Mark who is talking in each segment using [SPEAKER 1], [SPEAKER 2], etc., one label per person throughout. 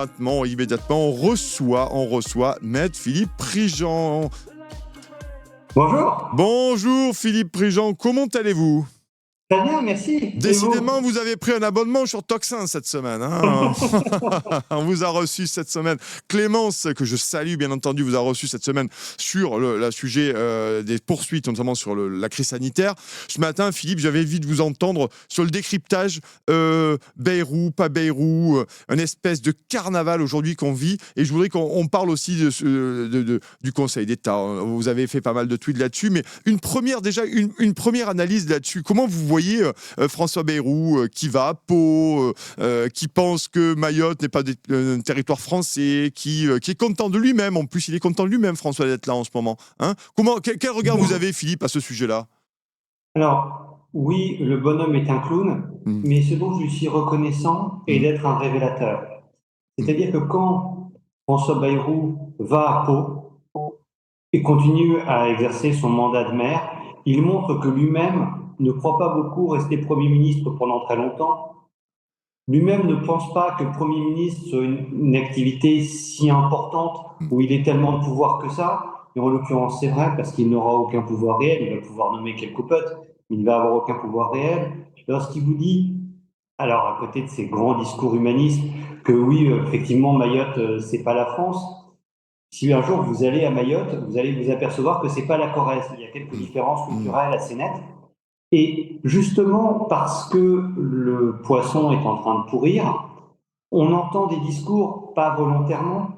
[SPEAKER 1] Immédiatement, on reçoit Maître Philippe Prigent.
[SPEAKER 2] Bonjour.
[SPEAKER 1] Bonjour Philippe Prigent, comment allez-vous?
[SPEAKER 2] Très bien, merci. Et
[SPEAKER 1] Décidément,
[SPEAKER 2] vous?
[SPEAKER 1] vous avez pris un abonnement sur Toxin cette semaine. Hein. On vous a reçu cette semaine. Clémence, que je salue bien entendu, vous a reçu cette semaine sur le sujet des poursuites, notamment sur la crise sanitaire. Ce matin, Philippe, j'avais envie de vous entendre sur le décryptage Bayrou, pas Bayrou, une espèce de carnaval aujourd'hui qu'on vit. Et je voudrais qu'on parle aussi du Conseil d'État. Vous avez fait pas mal de tweets là-dessus, mais une première analyse là-dessus. Comment vous voyez François Bayrou qui va à Pau, qui pense que Mayotte n'est pas un territoire français, qui est content de lui-même. En plus, il est content de lui-même, François, d'être là en ce moment. Hein, quel regard vous avez, Philippe, à ce sujet-là?
[SPEAKER 2] Alors, oui, le bonhomme est un clown,
[SPEAKER 1] Mmh.
[SPEAKER 2] mais ce dont je lui suis reconnaissant est
[SPEAKER 1] Mmh.
[SPEAKER 2] d'être un révélateur.
[SPEAKER 1] Mmh.
[SPEAKER 2] C'est-à-dire que quand François Bayrou va à Pau et continue à exercer son mandat de maire, il montre que lui-même ne croit pas beaucoup rester Premier ministre pendant très longtemps. Lui-même ne pense pas que Premier ministre soit une activité si importante
[SPEAKER 1] Mmh.
[SPEAKER 2] où il ait tellement de pouvoir que ça. Et en l'occurrence, c'est vrai, parce qu'il n'aura aucun pouvoir réel. Il va pouvoir nommer quelques potes, mais il ne va avoir aucun pouvoir réel. Lorsqu'il vous dit, alors à côté de ces grands discours humanistes, que oui, effectivement, Mayotte, c'est pas la France. Si un jour vous allez à Mayotte, vous allez vous apercevoir que c'est pas la Corrèze. Il y a quelques différences
[SPEAKER 1] Mmh.
[SPEAKER 2] culturelles assez nettes. Et justement, parce que le poisson est en train de pourrir, on entend des discours, pas volontairement,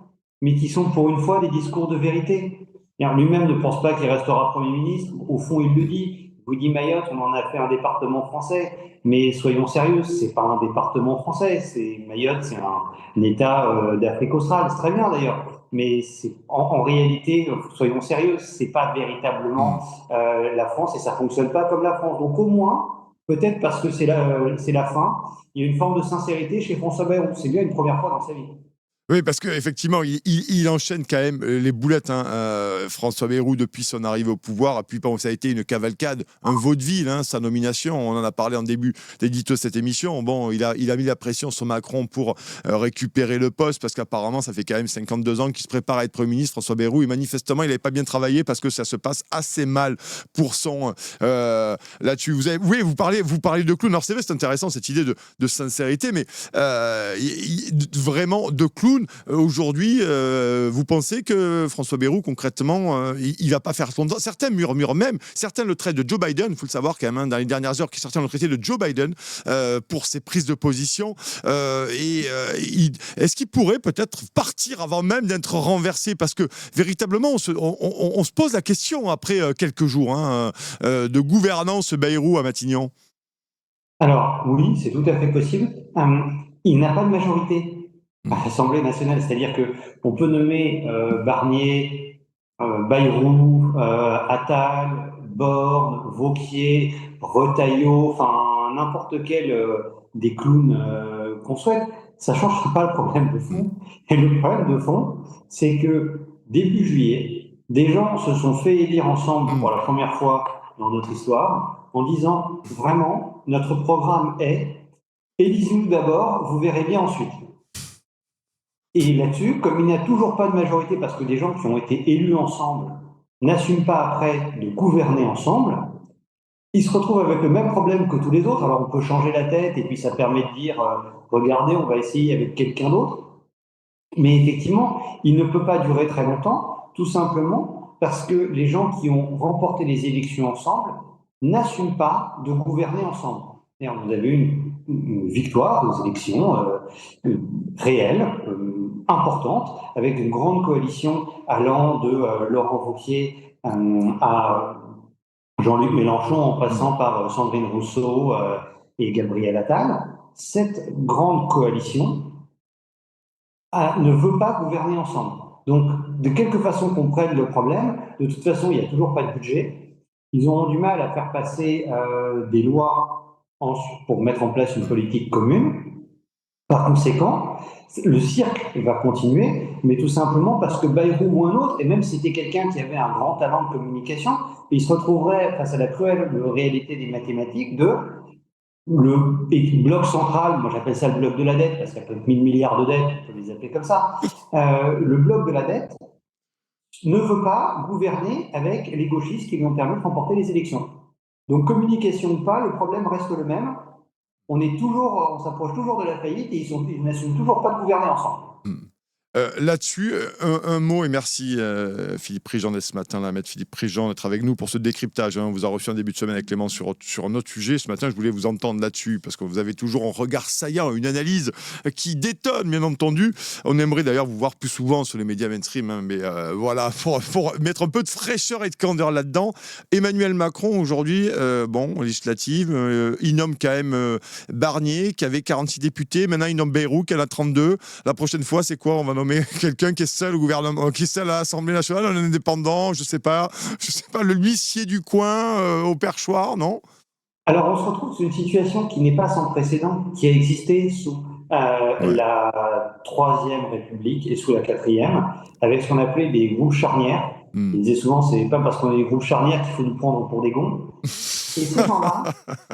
[SPEAKER 2] mais qui sont pour une fois des discours de vérité. Lui-même ne pense pas qu'il restera Premier ministre. Au fond, il le dit. Il vous dit Mayotte, on en a fait un département français. Mais soyons sérieux, c'est pas un département français. Mayotte, c'est un État d'Afrique australe. C'est très bien d'ailleurs. Mais en réalité, soyons sérieux, c'est pas véritablement
[SPEAKER 1] Mmh.
[SPEAKER 2] la France et ça fonctionne pas comme la France. Donc au moins, peut-être parce que c'est la fin, il y a une forme de sincérité chez François Bayrou. C'est bien une première fois dans sa vie.
[SPEAKER 1] Oui, parce qu'effectivement, il enchaîne quand même les boulettes, hein, François Bayrou, depuis son arrivée au pouvoir. Et puis, bon, ça a été une cavalcade, un vaudeville, hein, sa nomination. On en a parlé en début d'édito de cette émission. Bon, il a mis la pression sur Macron pour récupérer le poste, parce qu'apparemment, ça fait quand même 52 ans qu'il se prépare à être Premier ministre, François Bayrou. Et manifestement, il n'avait pas bien travaillé parce que ça se passe assez mal pour son là-dessus. Vous parlez de clown. Alors, c'est vrai, c'est intéressant cette idée de sincérité, mais vraiment de clown. Aujourd'hui, vous pensez que François Bayrou, concrètement, il va pas faire son temps? Certains murmurent même, certains le traitent de Joe Biden, il faut le savoir quand même, hein, dans les dernières heures, certains l'ont traité de Joe Biden pour ses prises de position. Est-ce qu'il pourrait peut-être partir avant même d'être renversé? Parce que véritablement, on se pose la question après quelques jours, hein, de gouvernance Bayrou à Matignon.
[SPEAKER 2] Alors oui, c'est tout à fait possible. Il n'a pas de majorité à l'Assemblée nationale, c'est-à-dire que on peut nommer Barnier, Bayrou, Attal, Borne, Wauquiez, Retailleau, enfin n'importe quel des clowns qu'on souhaite. Ça ne changera pas le problème de fond. Et le problème de fond, c'est que début juillet, des gens se sont fait élire ensemble pour la première fois dans notre histoire en disant vraiment notre programme est élisez-nous d'abord, vous verrez bien ensuite. Et là-dessus, comme il n'y a toujours pas de majorité parce que des gens qui ont été élus ensemble n'assument pas après de gouverner ensemble, ils se retrouvent avec le même problème que tous les autres. Alors on peut changer la tête et puis ça permet de dire regardez, on va essayer avec quelqu'un d'autre. Mais effectivement, il ne peut pas durer très longtemps, tout simplement parce que les gens qui ont remporté les élections ensemble n'assument pas de gouverner ensemble. Vous avez une victoire aux élections réelle, importante, avec une grande coalition allant de Laurent Wauquiez à Jean-Luc Mélenchon en passant par Sandrine Rousseau et Gabriel Attal. Cette grande coalition ne veut pas gouverner ensemble. Donc, de quelque façon qu'on prenne le problème, de toute façon, il n'y a toujours pas de budget. Ils auront du mal à faire passer des lois pour mettre en place une politique commune. Par conséquent, le cirque va continuer, mais tout simplement parce que Bayrou ou un autre, et même si c'était quelqu'un qui avait un grand talent de communication, il se retrouverait face à la cruelle réalité des mathématiques de le bloc central, moi j'appelle ça le bloc de la dette, parce qu'il y a peut-être 1000 milliards de dettes, on peut les appeler comme ça, le bloc de la dette ne veut pas gouverner avec les gauchistes qui lui ont permis de remporter les élections. Donc communication ou pas, le problème reste le même. On s'approche toujours de la faillite et ils n'assument toujours pas de gouverner ensemble.
[SPEAKER 1] Hmm. Là-dessus, un mot, et merci Philippe Prigent d'être ce matin, là, maître Philippe Prigent, d'être avec nous pour ce décryptage. On vous a reçu en début de semaine avec Clément sur un autre sujet. Ce matin, je voulais vous entendre là-dessus, parce que vous avez toujours un regard saillant, une analyse qui détonne, bien entendu. On aimerait d'ailleurs vous voir plus souvent sur les médias mainstream, hein, mais voilà, pour mettre un peu de fraîcheur et de candeur là-dedans. Emmanuel Macron, aujourd'hui, législative, il nomme quand même Barnier, qui avait 46 députés. Maintenant, il nomme Bayrou, qui en a 32. La prochaine fois, c'est quoi? On va nommer quelqu'un qui est seul au gouvernement, qui est seul à l'Assemblée nationale, un indépendant, je sais pas, le huissier du coin au perchoir, non?
[SPEAKER 2] Alors on se retrouve sur une situation qui n'est pas sans précédent, qui a existé sous
[SPEAKER 1] Ouais.
[SPEAKER 2] la Troisième République et sous la Quatrième, avec ce qu'on appelait des groupes charnières.
[SPEAKER 1] Hmm.
[SPEAKER 2] Ils disaient souvent, c'est pas parce qu'on est des groupes charnières qu'il faut nous prendre pour des gonds. Et ces gens-là,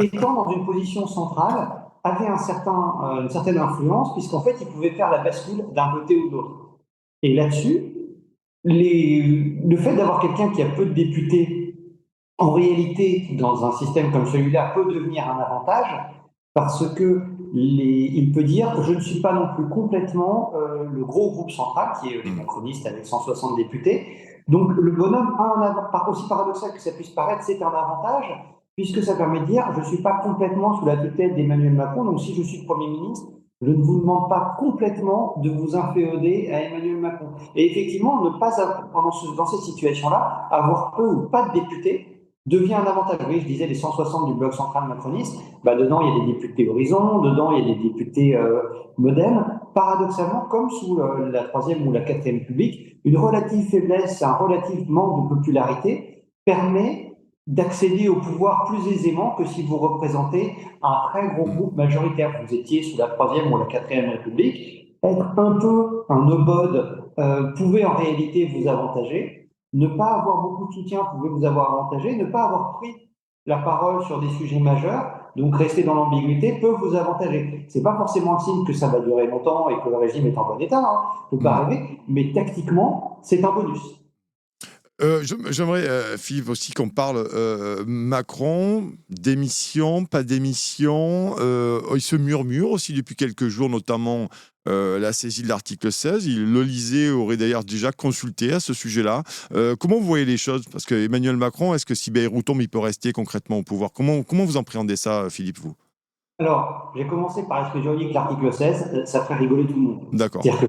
[SPEAKER 2] étant dans une position centrale, avaient une certaine influence, puisqu'en fait, ils pouvaient faire la bascule d'un côté ou de l'autre. Et là-dessus, le fait d'avoir quelqu'un qui a peu de députés, en réalité, dans un système comme celui-là, peut devenir un avantage, parce que il peut dire je ne suis pas non plus complètement le gros groupe central, qui est les
[SPEAKER 1] Hmm.
[SPEAKER 2] macronistes avec 160 députés. Donc le bonhomme a un avantage, aussi paradoxal que ça puisse paraître, c'est un avantage, puisque ça permet de dire je ne suis pas complètement sous la tutelle d'Emmanuel Macron, donc si je suis Premier ministre, je ne vous demande pas complètement de vous inféoder à Emmanuel Macron. Et effectivement, ne pas dans cette situation-là, avoir peu ou pas de députés devient un avantage. Oui, je disais les 160 du bloc central macroniste, bah dedans il y a des députés Horizon, dedans il y a des députés Modem. Paradoxalement, comme sous la Troisième ou la Quatrième République, une relative faiblesse, un relatif manque de popularité permet d'accéder au pouvoir plus aisément que si vous représentez un très gros
[SPEAKER 1] Hmm.
[SPEAKER 2] groupe majoritaire. Vous étiez sous la Troisième ou la Quatrième République, être un peu un nobody pouvait en réalité vous avantager. Ne pas avoir beaucoup de soutien pouvait vous avoir avantagé. Ne pas avoir pris la parole sur des sujets majeurs, donc rester dans l'ambiguïté, peut vous avantager. C'est pas forcément un signe que ça va durer longtemps et que le régime est en bon état, hein. Faut pas
[SPEAKER 1] Hmm.
[SPEAKER 2] rêver, mais tactiquement, c'est un bonus.
[SPEAKER 1] J'aimerais, Philippe, aussi qu'on parle Macron, démission, pas démission. Il se murmure aussi depuis quelques jours, notamment la saisie de l'article 16. L'Élysée aurait d'ailleurs déjà consulté à ce sujet-là. Comment vous voyez les choses? Parce que Emmanuel Macron, est-ce que si Bayrou tombe, il peut rester concrètement au pouvoir? Comment vous appréhendez ça, Philippe, vous?
[SPEAKER 2] Alors, j'ai commencé par ce que j'ai dit que l'article 16, ça fait rigoler tout le monde.
[SPEAKER 1] D'accord.
[SPEAKER 2] C'est-à-dire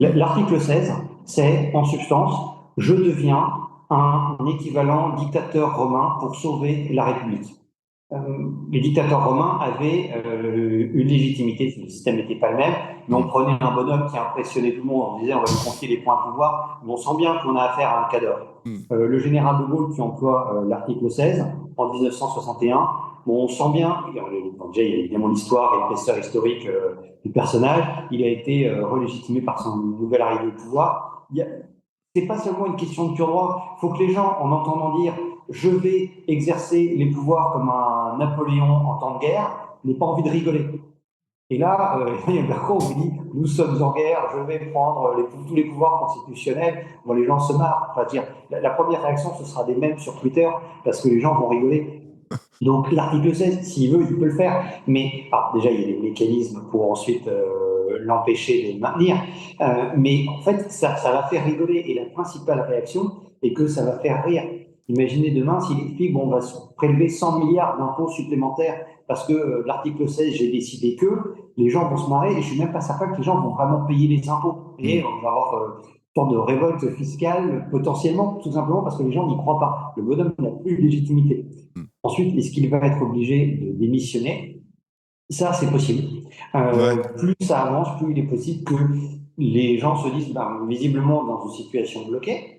[SPEAKER 2] que l'article 16, c'est en substance, je deviens un équivalent dictateur romain pour sauver la République. Les dictateurs romains avaient une légitimité, le système n'était pas le même, mais on
[SPEAKER 1] Hmm.
[SPEAKER 2] prenait un bonhomme qui impressionnait tout le monde, on disait on va lui confier les points de pouvoir, mais on sent bien qu'on a affaire à un cadre.
[SPEAKER 1] Hmm.
[SPEAKER 2] Le général de Gaulle qui emploie l'article 16 en 1961, bon, on sent bien, déjà il y a évidemment l'histoire et l'épaisseur historique du personnage, il a été relégitimé par son nouvel arrivée au pouvoir. C'est pas seulement une question de pur droit. Il faut que les gens, en entendant dire je vais exercer les pouvoirs comme un Napoléon en temps de guerre, n'aient pas envie de rigoler. Et là, Macron vous dit nous sommes en guerre, je vais prendre tous les pouvoirs constitutionnels. Bon, les gens se marrent. Enfin, dire, la première réaction, ce sera des mèmes sur Twitter parce que les gens vont rigoler. Donc l'article 16, s'il veut, il peut le faire. Mais alors, déjà, il y a des mécanismes pour ensuite l'empêcher de le maintenir. Mais en fait, ça va faire rigoler. Et la principale réaction est que ça va faire rire. Imaginez demain s'il explique bon, on va prélever 100 milliards d'impôts supplémentaires parce que l'article 16, j'ai décidé que les gens vont se marrer et je suis même pas certain que les gens vont vraiment payer les impôts.
[SPEAKER 1] Hmm.
[SPEAKER 2] Et on va avoir une sorte de révolte fiscale potentiellement, tout simplement parce que les gens n'y croient pas. Le bonhomme n'a plus de légitimité.
[SPEAKER 1] Hmm.
[SPEAKER 2] Ensuite, est-ce qu'il va être obligé de démissionner? Ça, c'est possible.
[SPEAKER 1] Ouais.
[SPEAKER 2] Plus ça avance, plus il est possible que les gens se disent, ben, visiblement, dans une situation bloquée.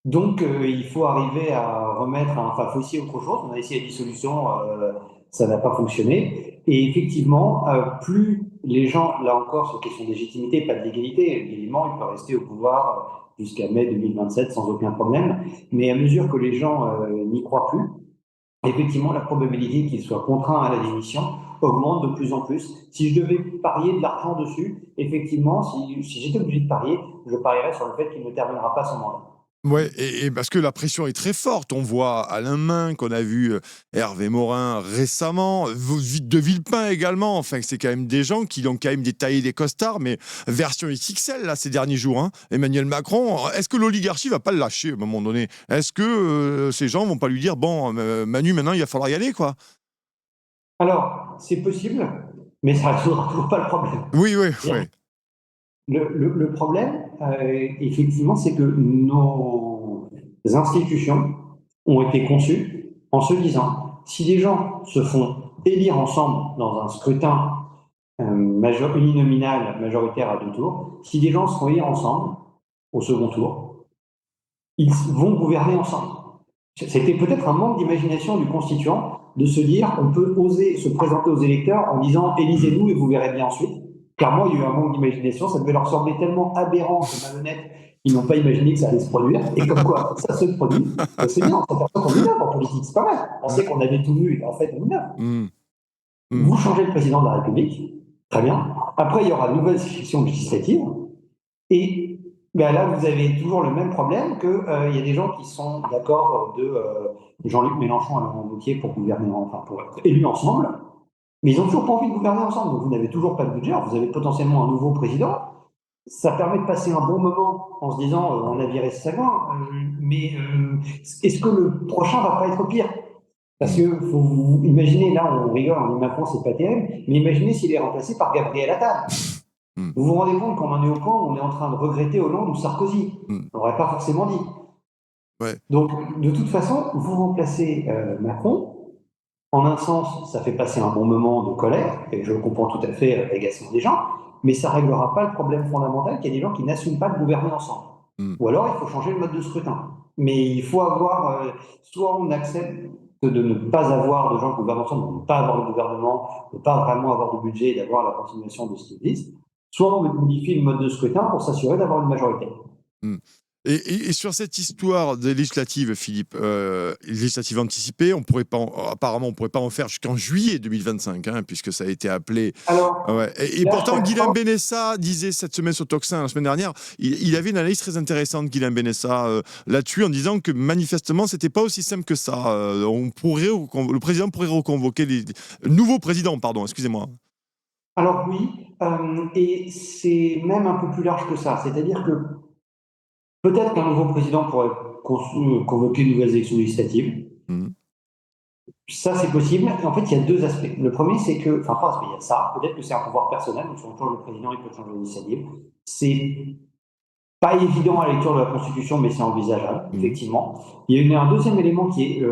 [SPEAKER 2] Donc, il faut arriver à remettre, enfin, il faut essayer autre chose. On a essayé la dissolution, ça n'a pas fonctionné. Et effectivement, plus les gens, là encore, sur question de légitimité, pas de légalité, évidemment, il peut rester au pouvoir jusqu'à mai 2027 sans aucun problème. Mais à mesure que les gens n'y croient plus, effectivement, la probabilité qu'il soit contraint à la démission augmente de plus en plus. Si je devais parier de l'argent dessus, effectivement, si j'étais obligé de parier, je parierais sur le fait qu'il ne terminera pas son mandat.
[SPEAKER 1] Ouais, et parce que la pression est très forte. On voit Alain Minc, qu'on a vu Hervé Morin récemment, De Villepin également. Enfin, c'est quand même des gens qui ont quand même détaillé des costards, mais version XXL là ces derniers jours. Hein. Emmanuel Macron, est-ce que l'oligarchie va pas le lâcher à un moment donné? Est-ce que ces gens vont pas lui dire bon, Manu, maintenant il va falloir y aller quoi?
[SPEAKER 2] Alors, c'est possible, mais ça ne résoudra toujours pas le problème.
[SPEAKER 1] Oui, oui, oui.
[SPEAKER 2] Le problème, effectivement, c'est que nos institutions ont été conçues en se disant, si des gens se font élire ensemble dans un scrutin uninominal majoritaire à 2 tours, si des gens se font élire ensemble au second tour, ils vont gouverner ensemble. C'était peut-être un manque d'imagination du constituant de se dire on peut oser se présenter aux électeurs en disant élisez-nous et vous verrez bien ensuite. Clairement, il y a eu un manque d'imagination, ça devait leur sembler tellement aberrant et malhonnête, ils n'ont pas imaginé que ça allait se produire. Et comme quoi, ça se produit, c'est bien, on s'aperçoit qu'on innove en politique, c'est pas mal. On sait qu'on avait tout vu, et en fait, on innove.
[SPEAKER 1] Mmh. Mmh.
[SPEAKER 2] Vous changez le président de la République, très bien. Après, il y aura de nouvelles élections législatives, et ben là, vous avez toujours le même problème qu'il y a des gens qui sont d'accord de Jean-Luc Mélenchon à Laurent Wauquiez pour gouverner, enfin pour être élus ensemble, mais ils n'ont toujours pas envie de gouverner ensemble. Donc vous n'avez toujours pas de budget, vous avez potentiellement un nouveau président. Ça permet de passer un bon moment en se disant on a viré Sagouin, mais est-ce que le prochain va pas être pire? Parce que faut vous imaginez, là on rigole, on dit Macron c'est pas terrible, mais imaginez s'il est remplacé par Gabriel Attal.
[SPEAKER 1] Mmh.
[SPEAKER 2] Vous vous rendez compte qu'on en est au point où on est en train de regretter Hollande ou Sarkozy.
[SPEAKER 1] Mmh.
[SPEAKER 2] On n'aurait pas forcément dit.
[SPEAKER 1] Ouais.
[SPEAKER 2] Donc, de toute façon, vous remplacez Macron. En un sens, ça fait passer un bon moment de colère, et je comprends tout à fait l'agacement des gens, mais ça ne réglera pas le problème fondamental qu'il y a des gens qui n'assument pas de gouverner ensemble.
[SPEAKER 1] Mmh.
[SPEAKER 2] Ou alors, il faut changer le mode de scrutin. Mais il faut avoir, soit on accepte de ne pas avoir de gens qui gouvernent ensemble, de ne pas avoir de gouvernement, de ne pas vraiment avoir de budget et d'avoir la continuation de ce qui existe, soit on modifie le mode de scrutin pour s'assurer d'avoir une majorité.
[SPEAKER 1] Mmh. Et sur cette histoire des législatives, Philippe, législatives anticipées, apparemment, on ne pourrait pas en faire jusqu'en juillet 2025, hein, puisque ça a été appelé.
[SPEAKER 2] Alors,
[SPEAKER 1] Ouais. Et
[SPEAKER 2] là,
[SPEAKER 1] pourtant,
[SPEAKER 2] chaque
[SPEAKER 1] Guilain
[SPEAKER 2] fois,
[SPEAKER 1] Benessa disait cette semaine sur Toxin, la semaine dernière, il avait une analyse très intéressante, Guilain Benessa, là-dessus, en disant que manifestement, c'était pas aussi simple que ça. Le président pourrait reconvoquer le nouveau président, pardon, excusez-moi.
[SPEAKER 2] alors oui, et c'est même un peu plus large que ça. C'est-à-dire que peut-être qu'un nouveau président pourrait convoquer de nouvelles élections législatives.
[SPEAKER 1] Mmh.
[SPEAKER 2] Ça, c'est possible. Et en fait, il y a deux aspects. Le premier, c'est que, enfin, pas aspect, il y a ça. Peut-être que c'est un pouvoir personnel. Donc, si on change le président, il peut changer l'initiative. C'est pas évident à la lecture de la Constitution, mais c'est envisageable,
[SPEAKER 1] Mmh.
[SPEAKER 2] effectivement. Il y a un deuxième élément qui est,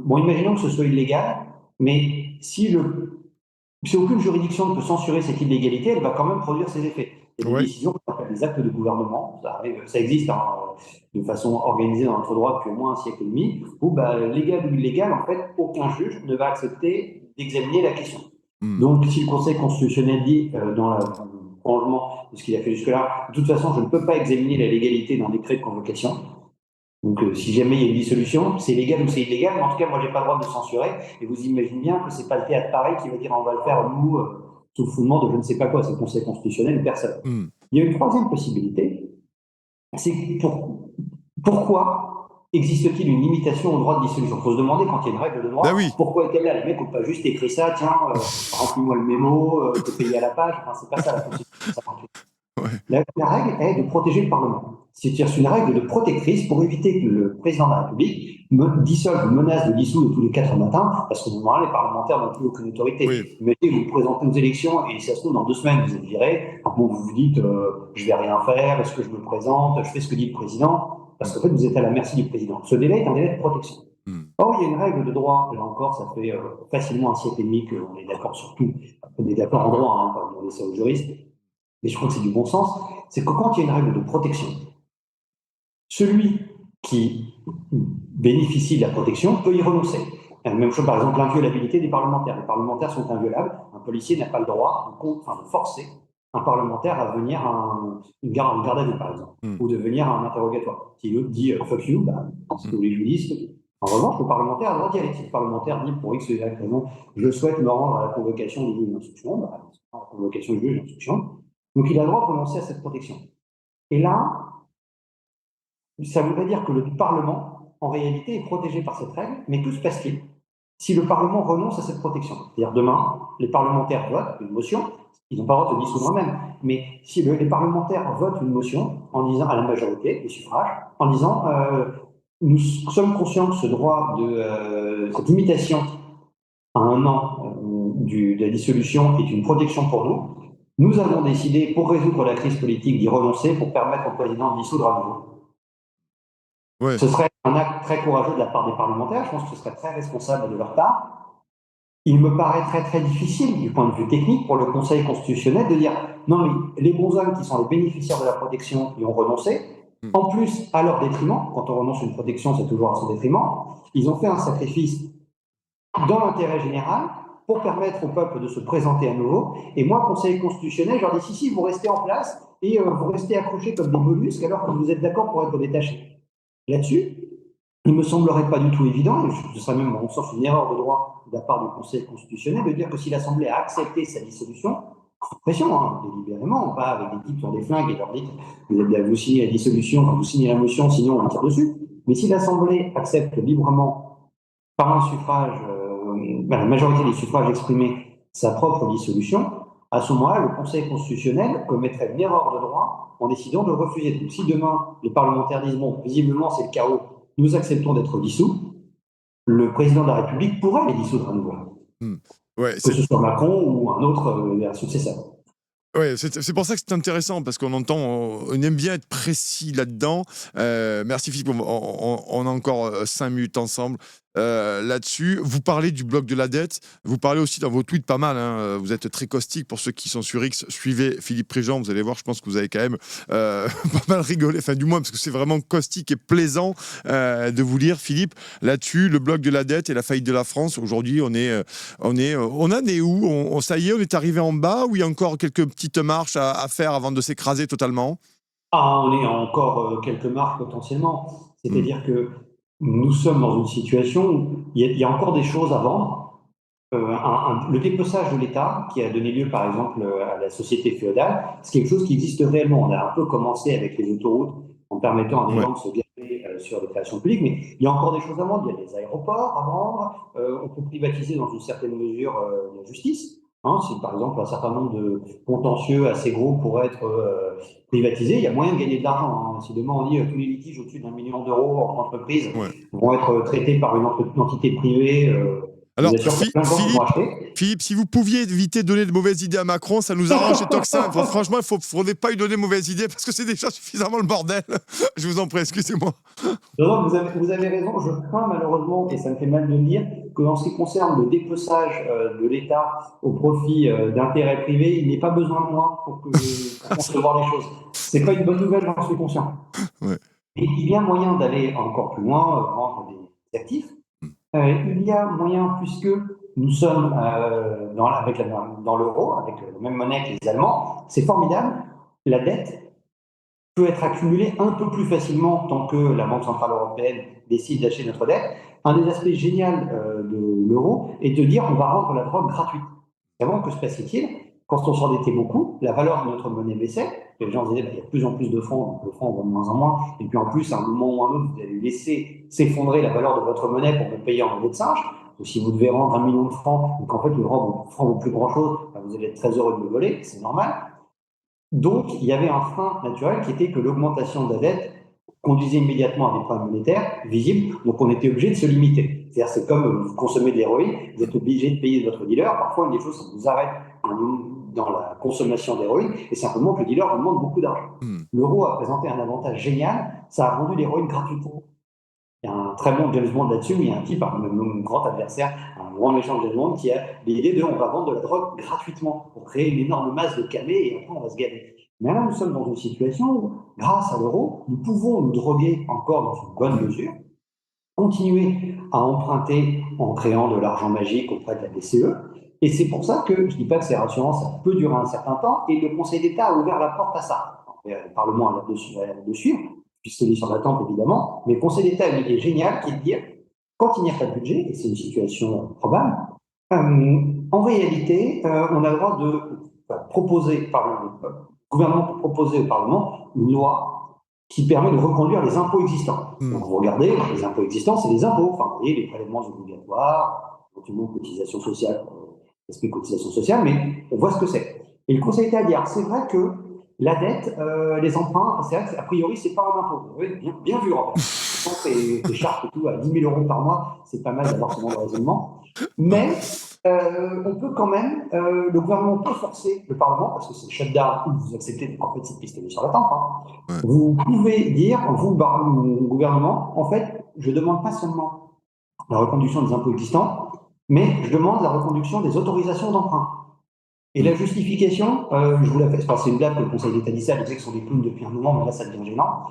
[SPEAKER 2] bon, imaginons que ce soit illégal, mais si aucune juridiction ne peut censurer cette illégalité, elle va quand même produire ses effets. Il y a des
[SPEAKER 1] Ouais.
[SPEAKER 2] décisions qu'on appelle des actes de gouvernement, ça existe hein, de façon organisée dans notre droit depuis au moins un siècle et demi, où bah, légal ou illégal, en fait, aucun juge ne va accepter d'examiner la question.
[SPEAKER 1] Mmh.
[SPEAKER 2] Donc, si le Conseil constitutionnel dit, dans le prolongement de ce qu'il a fait jusque-là, de toute façon, je ne peux pas examiner la légalité d'un décret de convocation. Donc, si jamais il y a une dissolution, c'est légal ou c'est illégal, mais en tout cas, moi, j'ai pas le droit de le censurer. Et vous imaginez bien que c'est pas le théâtre pareil qui va dire on va le faire, nous, sous le fondement de je ne sais pas quoi, c'est le Conseil constitutionnel, personne.
[SPEAKER 1] Mmh.
[SPEAKER 2] Il y a une troisième possibilité, c'est pourquoi existe-t-il une limitation au droit de dissolution? Il faut se demander quand il y a une règle de droit,
[SPEAKER 1] Ben oui.
[SPEAKER 2] pourquoi est-elle là? Les mecs n'ont pas juste écrit ça, tiens, remplis-moi le mémo, te payer à la page, enfin, c'est pas ça la Constitution.
[SPEAKER 1] Ouais.
[SPEAKER 2] La règle est de protéger le Parlement. C'est-à-dire une règle de protectrice pour éviter que le président de la République dissolve ou menace de dissoudre tous les 4 matins, parce que normalement, les parlementaires n'ont plus aucune autorité.
[SPEAKER 1] Oui.
[SPEAKER 2] Mais vous vous présentez aux élections et si ça se trouve, dans 2 semaines, vous êtes viré. Bon, vous vous dites, je vais rien faire, est-ce que je me présente, je fais ce que dit le président, parce qu'en fait, vous êtes à la merci du président. Ce délai est un délai de protection.
[SPEAKER 1] Mmh.
[SPEAKER 2] Or, il y a une règle de droit, là encore, ça fait facilement un siècle et demi qu'on est d'accord sur tout. On est d'accord en droit, hein, pas demander ça aux juristes, mais je crois que c'est du bon sens, c'est que quand il y a une règle de protection, celui qui bénéficie de la protection peut y renoncer. Même chose, par exemple, l'inviolabilité des parlementaires. Les parlementaires sont inviolables. Un policier n'a pas le droit de forcer un parlementaire à venir à une garde à vue, par exemple, ou de venir à un interrogatoire. Si l'autre dit fuck you, bah, c'est ce que les juristes, En revanche, le parlementaire a le droit d'y aller. Si le parlementaire dit pour X ou Y raison, je souhaite me rendre à la convocation du juge d'instruction, la convocation du juge d'instruction, donc il a le droit de renoncer à cette protection. Et là, ça voudrait dire que le Parlement, en réalité, est protégé par cette règle, mais que se passe-t-il si le Parlement renonce à cette protection? C'est-à-dire demain, les parlementaires votent une motion, ils n'ont pas le droit de se dissoudre eux-mêmes, mais si les parlementaires votent une motion en disant à la majorité des suffrages, en disant nous sommes conscients que ce droit de cette limitation à 1 an de la dissolution est une protection pour nous. Nous avons décidé, pour résoudre la crise politique, d'y renoncer pour permettre au président de dissoudre à nouveau.
[SPEAKER 1] Ouais.
[SPEAKER 2] Ce serait un acte très courageux de la part des parlementaires, je pense que ce serait très responsable de leur part. Il me paraît très très difficile, du point de vue technique, pour le Conseil constitutionnel de dire non, mais les bons hommes qui sont les bénéficiaires de la protection y ont renoncé. En plus, à leur détriment, quand on renonce à une protection, c'est toujours à son détriment, ils ont fait un sacrifice dans l'intérêt général pour permettre au peuple de se présenter à nouveau. Et moi, Conseil constitutionnel, je leur dis si, vous restez en place et vous restez accrochés comme des mollusques alors que vous êtes d'accord pour être détachés. Là-dessus, il ne me semblerait pas du tout évident, et ce serait même, à mon sens, une erreur de droit de la part du Conseil constitutionnel, de dire que si l'Assemblée a accepté sa dissolution, sous pression, délibérément, pas avec des types qui ont des flingues et leur dites vous signez la dissolution, vous signez la motion, sinon on tire dessus. Mais si l'Assemblée accepte librement, par un suffrage, la majorité des suffrages exprimés, sa propre dissolution, à ce moment-là, le Conseil constitutionnel commettrait une erreur de droit en décidant de refuser. Donc, si demain, les parlementaires disent bon, visiblement c'est le chaos, nous acceptons d'être dissous, le président de la République pourrait les dissoudre à nouveau.
[SPEAKER 1] Ouais,
[SPEAKER 2] que ce soit Macron ou un autre successeur.
[SPEAKER 1] Ouais, c'est pour ça que c'est intéressant, parce qu'on entend, on aime bien être précis là-dedans. Merci Philippe, on a encore 5 minutes ensemble là-dessus. Vous parlez du bloc de la dette, vous parlez aussi dans vos tweets pas mal, hein, vous êtes très caustique. Pour ceux qui sont sur X, suivez Philippe Préjean, vous allez voir, je pense que vous avez quand même pas mal rigolé, enfin du moins, parce que c'est vraiment caustique et plaisant de vous lire, Philippe, là-dessus, le bloc de la dette et la faillite de la France. Aujourd'hui, on en est où? Ça y est, on est arrivé en bas, ou il y a encore quelques petites marches à faire avant de s'écraser totalement?
[SPEAKER 2] On est encore quelques marques potentiellement. C'est-à-dire que nous sommes dans une situation où il y a encore des choses à vendre. Le dépeçage de l'État, qui a donné lieu par exemple à la société féodale, c'est quelque chose qui existe réellement. On a un peu commencé avec les autoroutes en permettant à des gens de se garer sur les créations publiques, mais il y a encore des choses à vendre. Il y a des aéroports à vendre. On peut privatiser dans une certaine mesure la justice. Si par exemple un certain nombre de contentieux assez gros pourraient être privatisés, il y a moyen de gagner de l'argent. Si demain on dit tous les litiges au-dessus d'1 million d'euros entre entreprises vont être traités par une entité privée,
[SPEAKER 1] alors,
[SPEAKER 2] Philippe,
[SPEAKER 1] si vous pouviez éviter de donner de mauvaises idées à Macron, ça nous arrange chez Toxin. Franchement, il ne faudrait pas lui donner de mauvaises idées, parce que c'est déjà suffisamment le bordel. Je vous en prie, excusez-moi.
[SPEAKER 2] Non, vous avez raison. Je crains malheureusement, et ça me fait mal de le dire, qu'en ce qui concerne le dépeçage de l'État au profit d'intérêts privés, il n'ait pas besoin de moi pour concevoir les choses. C'est pas une bonne nouvelle, j'en suis conscient.
[SPEAKER 1] Ouais.
[SPEAKER 2] Et il y a moyen d'aller encore plus loin, vendre des actifs. Il y a moyen, puisque nous sommes dans l'euro, avec la même monnaie que les Allemands, c'est formidable. La dette peut être accumulée un peu plus facilement tant que la Banque Centrale Européenne décide d'acheter notre dette. Un des aspects géniaux de l'euro est de dire on va rendre la drogue gratuite. Avant, que se passait-il? Quand on s'endettait beaucoup, la valeur de notre monnaie baissait. Les gens disaient il y a de plus en plus de francs, donc le franc va de moins en moins. Et puis en plus, à un moment ou à un autre, vous allez laisser s'effondrer la valeur de votre monnaie pour vous payer en monnaie de singe. Donc si vous devez rendre 1 million de francs, donc en fait le franc vaut plus grand-chose, vous allez être très heureux de le voler, c'est normal. Donc il y avait un frein naturel qui était que l'augmentation de la dette conduisait immédiatement à des problèmes monétaires visibles, donc on était obligé de se limiter. C'est-à-dire c'est comme vous consommez de l'héroïne, vous êtes obligé de payer votre dealer, parfois une des choses, ça vous arrête dans la consommation d'héroïne, et simplement que le dealer vous demande beaucoup d'argent. L'euro a présenté un avantage génial, ça a rendu l'héroïne gratuitement. Il y a un très bon James Bond là-dessus, où il y a un type, un grand adversaire, un grand méchant James Bond, qui a l'idée de on va vendre de la drogue gratuitement pour créer une énorme masse de camés et après on va se gaver. Mais là, nous sommes dans une situation où, grâce à l'euro, nous pouvons nous droguer encore dans une bonne mesure, continuer à emprunter en créant de l'argent magique auprès de la BCE. Et c'est pour ça que je ne dis pas que ces rassurances, ça peut durer un certain temps, et le Conseil d'État a ouvert la porte à ça. Le Parlement a là-dessus, puisque c'est sur l'attente évidemment, mais le Conseil d'État a une idée géniale qui est de dire quand il n'y a pas de budget, et c'est une situation probable, en réalité, on a le droit de proposer, le gouvernement peut proposer au Parlement une loi qui permet de reconduire les impôts existants. Donc vous regardez, les impôts existants, c'est les impôts, enfin, vous voyez, les prélèvements obligatoires, éventuellement cotisation sociale, l'aspect cotisation sociale, mais on voit ce que c'est. Et le Conseil d'État a dit, c'est vrai que la dette, les emprunts, c'est vrai qu'a priori, c'est pas un impôt. Oui, bien vu, Robert. Tes chartes et tout à 10 000 euros par mois, c'est pas mal d'avoir ce genre de raisonnement. Mais on peut quand même, le gouvernement peut forcer le Parlement, parce que c'est le shutdown où vous acceptez en fait cette pistolet sur la tempe.
[SPEAKER 1] Ouais.
[SPEAKER 2] Vous pouvez dire, vous, gouvernement, en fait, je ne demande pas seulement la reconduction des impôts existants, mais je demande la reconduction des autorisations d'emprunt. Et la justification, je vous la fais, c'est une blague que le Conseil d'État dit ça, je sais que ce sont des clowns depuis un moment, mais là ça devient gênant.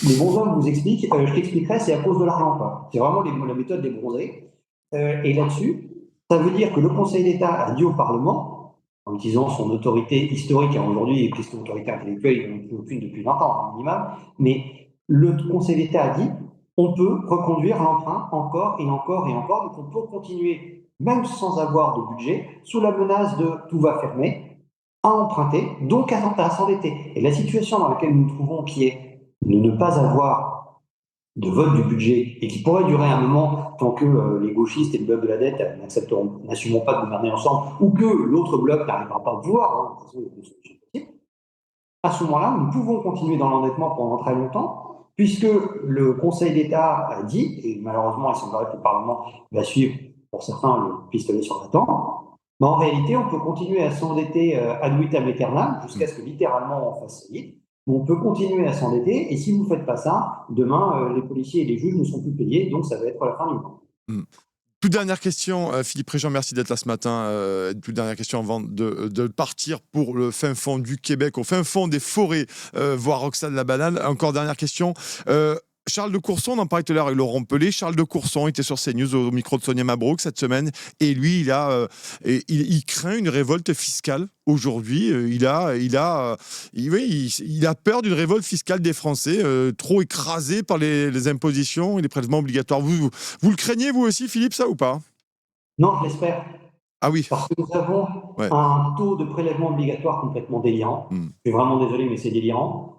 [SPEAKER 2] Les bons hommes vous expliquent, je t'expliquerai, c'est à cause de l'argent, quoi. C'est vraiment la méthode des bronzés. Et là-dessus, ça veut dire que le Conseil d'État a dit au Parlement, en utilisant son autorité historique, aujourd'hui, puisque l'autorité intellectuelle, il n'en a plus aucune depuis 20 ans, un minimum, mais le Conseil d'État a dit, on peut reconduire l'emprunt encore et encore et encore, donc on peut continuer, même sans avoir de budget, sous la menace de tout va fermer, à emprunter, donc à s'endetter. Et la situation dans laquelle nous nous trouvons, qui est de ne pas avoir de vote du budget et qui pourrait durer un moment tant que les gauchistes et le bloc de la dette n'assumeront pas de gouverner ensemble ou que l'autre bloc n'arrivera pas au pouvoir, de toute façon, il y a deux solutions possibles. À ce moment-là, nous pouvons continuer dans l'endettement pendant très longtemps, puisque le Conseil d'État a dit, et malheureusement, il semblerait que le Parlement va suivre, pour certains, le pistolet sur la tempe, mais en réalité, on peut continuer à s'endetter ad vitam aeternam, jusqu'à ce que littéralement on fasse faillite. On peut continuer à s'endetter, et si vous ne faites pas ça, demain, les policiers et les juges ne seront plus payés, donc ça va être la fin du monde.
[SPEAKER 1] Toute dernière question, Philippe Préjean, merci d'être là ce matin. Toute dernière question avant de partir pour le fin fond du Québec, au fin fond des forêts, voir Roxane la banane. Encore dernière question. Charles de Courson, on en parlait tout à l'heure avec Laurent Pelé. Charles de Courson était sur CNews au micro de Sonia Mabrouk cette semaine. Et lui, il craint une révolte fiscale aujourd'hui. Il a peur d'une révolte fiscale des Français, trop écrasés par les impositions et les prélèvements obligatoires. Vous le craignez, vous aussi, Philippe, ça ou pas?
[SPEAKER 2] Non, je l'espère.
[SPEAKER 1] Ah oui.
[SPEAKER 2] Parce que nous avons un taux de prélèvement obligatoire complètement délirant. Je suis vraiment désolé, mais c'est délirant.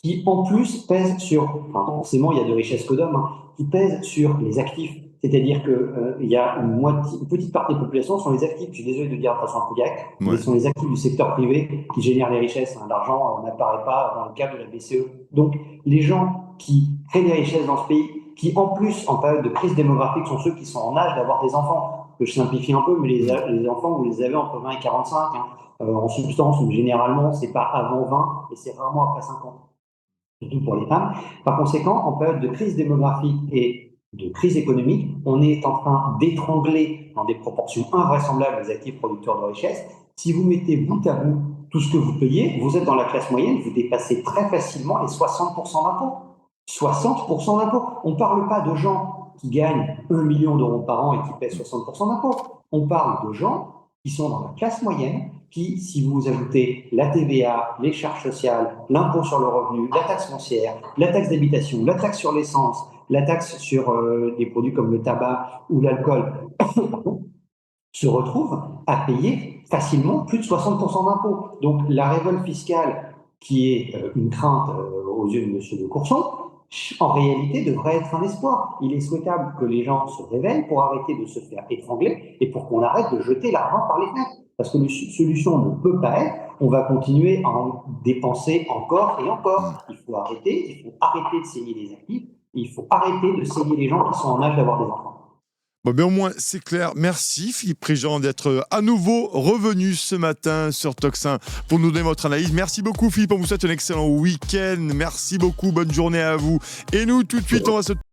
[SPEAKER 2] Qui en plus pèse sur, forcément il y a de richesse que d'hommes, qui pèse sur les actifs. C'est-à-dire qu'il y a une petite partie des populations sont les actifs, je suis désolé de le dire de façon un peu directe, mais ce sont les actifs du secteur privé qui génèrent les richesses. L'argent n'apparaît pas dans le cadre de la BCE. Donc les gens qui créent des richesses dans ce pays, qui en plus en période de crise démographique sont ceux qui sont en âge d'avoir des enfants, que je simplifie un peu, mais les enfants vous les avez entre 20 et 45, en substance, généralement c'est pas avant 20 et c'est rarement après 50. Surtout pour les femmes. Par conséquent, en période de crise démographique et de crise économique, on est en train d'étrangler dans des proportions invraisemblables les actifs producteurs de richesse. Si vous mettez bout à bout tout ce que vous payez, vous êtes dans la classe moyenne, vous dépassez très facilement les 60% d'impôts. 60% d'impôts. On ne parle pas de gens qui gagnent 1 million d'euros par an et qui paient 60% d'impôts. On parle de gens qui sont dans la classe moyenne, qui, si vous ajoutez la TVA, les charges sociales, l'impôt sur le revenu, la taxe foncière, la taxe d'habitation, la taxe sur l'essence, la taxe sur des produits comme le tabac ou l'alcool, se retrouvent à payer facilement plus de 60% d'impôts. Donc la révolte fiscale, qui est une crainte aux yeux de M. de Courson, en réalité devrait être un espoir. Il est souhaitable que les gens se réveillent pour arrêter de se faire étrangler et pour qu'on arrête de jeter l'argent par les fenêtres. Parce que la solution ne peut pas être, on va continuer à en dépenser encore et encore. Il faut arrêter de saigner les actifs, il faut arrêter de saigner les gens qui sont en âge d'avoir des enfants.
[SPEAKER 1] Bon, mais au moins, c'est clair. Merci, Philippe Préjean, d'être à nouveau revenu ce matin sur Tocsin pour nous donner votre analyse. Merci beaucoup, Philippe. On vous souhaite un excellent week-end. Merci beaucoup. Bonne journée à vous. Et nous, tout de suite, on va se